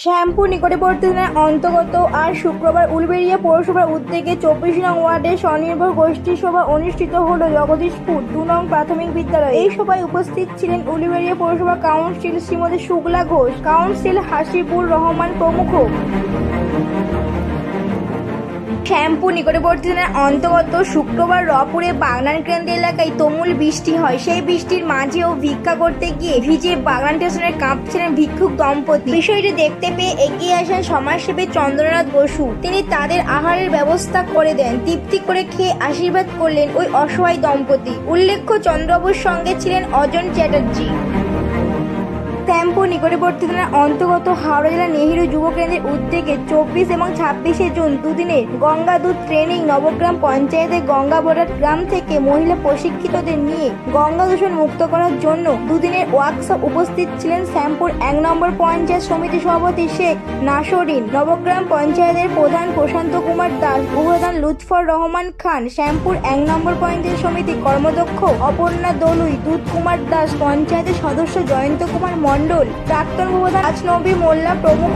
শ্যামপুর নিকটবর্তী থানার অন্তর্গত আর শুক্রবার উলুবেড়িয়া পৌরসভার উদ্যোগে ২৪ নং ওয়ার্ডে স্বনির্ভর গোষ্ঠী সভা অনুষ্ঠিত হল জগদীশপুর ২ নং প্রাথমিক বিদ্যালয়ে। এই সভায় উপস্থিত ছিলেন উলুবেড়িয়া পৌরসভা কাউন্সিল শ্রীমতী শুক্লা ঘোষ, কাউন্সিল হাসিবুর রহমান প্রমুখ। শ্যামপুর নিকটবর্তী থানার অন্তর্গত শুক্রবার রপুরে বাগনান কেন্দ্র এলাকায় তুমুল বৃষ্টি হয়। সেই বৃষ্টির মাঝেও ভিক্ষা করতে গিয়ে ভিজে বাগান স্টেশনে কাঁপছিলেন ভিক্ষুক দম্পতি। বিষয়টি দেখতে পেয়ে এগিয়ে আসেন সমাজসেবী চন্দ্রনাথ বসু। তিনি তাদের আহারের ব্যবস্থা করে দেন। তৃপ্তি করে খেয়ে আশীর্বাদ করলেন ওই অসহায় দম্পতি। উল্লেখ্য, চন্দ্রবাবুর সঙ্গে ছিলেন অজন চ্যাটার্জি। শ্যামপুর নিকটবর্তী থানার অন্তর্গত হাওড়া জেলা নেহেরু যুব কেন্দ্রের উদ্যোগে ২৪ এবং ২৬শে জুন দুদিনের গঙ্গা দুধ ট্রেনিং নবগ্রাম পঞ্চায়েতের গঙ্গাবড়াট গ্রাম থেকে মহিলা প্রশিক্ষিতদের নিয়ে গঙ্গা দূষণ মুক্ত করার জন্য দুদিনের ওয়ার্কশপ উপস্থিত ছিলেন শ্যামপুর ১ নম্বর পঞ্চায়েত সমিতি সভাপতি শেখ নাসরিন, নবগ্রাম পঞ্চায়েতের প্রধান প্রশান্ত কুমার দাস, উপপ্রধান লুৎফর রহমান খান, শ্যামপুর ১ নম্বর পঞ্চায়েত সমিতি কর্মদক্ষ অপর্ণা দলুই, দুধ কুমার দাস, পঞ্চায়েতের সদস্য জয়ন্ত কুমার মণ্ডল, প্রাক্তন উপপ্রধান আজনবী মোল্লা প্রমুখ।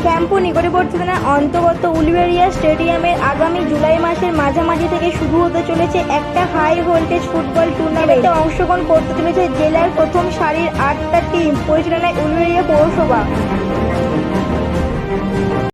শ্যামপুর নিকটবর্তী থানার অন্তর্গত উলুবেড়িয়া স্টেডিয়ামের আগামী জুলাই মাসের মাঝামাঝি থেকে শুরু হতে চলেছে একটা হাই ভোল্টেজ ফুটবল টুর্নামেন্টে অংশগ্রহণ করতে চলেছে জেলার প্রথম সারির ৮টা টিম, পরিচালনায় উলুবেড়িয়া পৌরসভা।